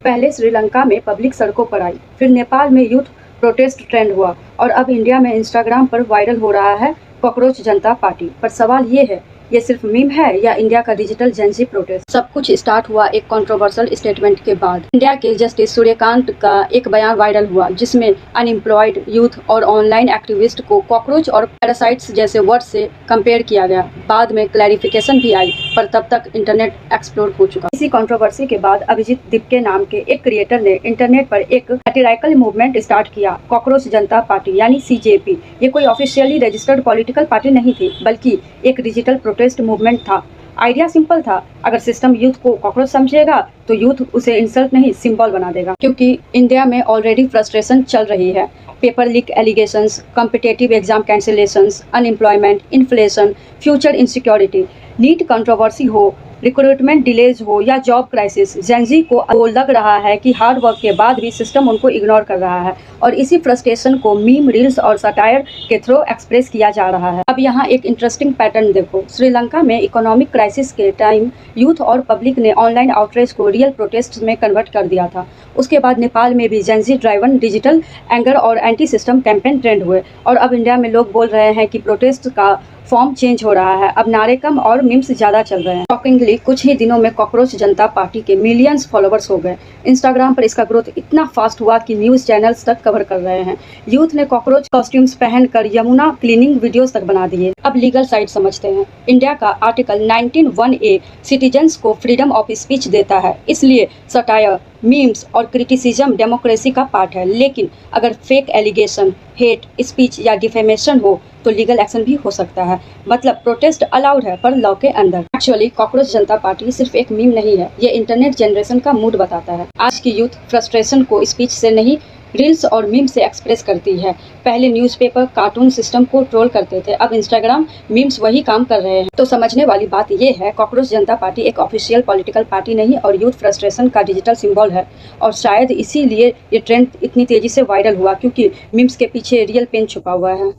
पहले श्रीलंका में पब्लिक सड़कों पर आई, फिर नेपाल में यूथ प्रोटेस्ट ट्रेंड हुआ और अब इंडिया में इंस्टाग्राम पर वायरल हो रहा है कॉकरोच जनता पार्टी। पर सवाल ये है, ये सिर्फ मीम है या इंडिया का डिजिटल जेंजी प्रोटेस्ट? सब कुछ स्टार्ट हुआ एक कंट्रोवर्शियल स्टेटमेंट के बाद। इंडिया के जस्टिस सूर्यकांत का एक बयान वायरल हुआ जिसमें अनएम्प्लॉयड यूथ और ऑनलाइन एक्टिविस्ट को कॉकरोच और पैरासाइट्स जैसे वर्ड से कंपेयर किया गया। बाद में क्लैरिफिकेशन भी आई, पर तब तक इंटरनेट एक्सप्लोर हो चुका। इसी कंट्रोवर्सी के बाद अभिजीत दिपके नाम के एक क्रिएटर ने इंटरनेट पर एक सैटिराइकल मूवमेंट स्टार्ट किया, कॉकरोच जनता पार्टी यानी CJP। ये कोई ऑफिशियली रजिस्टर्ड पॉलिटिकल पार्टी नहीं थी, बल्कि एक डिजिटल प्रोटेस्ट मूवमेंट था। आइडिया सिंपल था, अगर सिस्टम यूथ को कॉकरोच समझेगा तो यूथ उसे इंसल्ट नहीं सिंबल बना देगा। क्योंकि इंडिया में ऑलरेडी फ्रस्ट्रेशन चल रही है, paper leak allegations, competitive exam cancellations, unemployment, inflation, future insecurity, NEET controversy हो, रिक्रूटमेंट डिलेज हो या जॉब क्राइसिस, जेंजी को लग रहा है कि हार्ड वर्क के बाद भी सिस्टम उनको इग्नोर कर रहा है और इसी फ्रस्ट्रेशन को मीम, रील्स और सटायर के थ्रू एक्सप्रेस किया जा रहा है। अब यहाँ एक इंटरेस्टिंग पैटर्न देखो। श्रीलंका में इकोनॉमिक क्राइसिस के टाइम यूथ और पब्लिक ने ऑनलाइन आउटरीच को रियल प्रोटेस्ट में कन्वर्ट कर दिया था। उसके बाद नेपाल में भी जेंजी ड्राइवन डिजिटल एंगर और एंटी सिस्टम कैंपेन ट्रेंड हुए और अब इंडिया में लोग बोल रहे हैं कि प्रोटेस्ट का फॉर्म चेंज हो रहा है, अब नारे कम और मीम्स ज़्यादा चल रहे हैं। शॉकिंगली कुछ ही दिनों में कॉकरोच जनता पार्टी के मिलियंस फॉलोवर्स हो गए। इंस्टाग्राम पर इसका ग्रोथ इतना फास्ट हुआ कि न्यूज़ चैनल्स तक कवर कर रहे हैं। यूथ ने कॉकरोच कॉस्ट्यूम्स पहनकर यमुना क्लीनिंग वीडियोस तक बना दिए। अब लीगल साइड समझते हैं। इंडिया का आर्टिकल 19(1)(a) सिटीजन्स को फ्रीडम ऑफ स्पीच देता है, इसलिए सटायर, मीम्स और क्रिटिसिज्म डेमोक्रेसी का पार्ट है। लेकिन अगर फेक एलिगेशन, हेट स्पीच या डिफेमेशन हो तो लीगल एक्शन भी हो सकता है। मतलब प्रोटेस्ट अलाउड है पर लॉ के अंदर। एक्चुअली कॉकरोच जनता पार्टी सिर्फ एक मीम नहीं है, ये इंटरनेट जनरेशन का मूड बताता है। आज की यूथ फ्रस्ट्रेशन को स्पीच से नहीं, रील्स और मीम से एक्सप्रेस करती है। पहले न्यूज़पेपर, कार्टून सिस्टम को ट्रोल करते थे, अब इंस्टाग्राम मीम्स वही काम कर रहे हैं। तो समझने वाली बात ये है, कॉकरोच जनता पार्टी एक ऑफिशियल पॉलिटिकल पार्टी नहीं और यूथ फ्रस्ट्रेशन का डिजिटल सिंबल है। और शायद इसीलिए ये ट्रेंड इतनी तेजी से वायरल हुआ, क्योंकि मीम्स के पीछे रियल पेन छुपा हुआ है।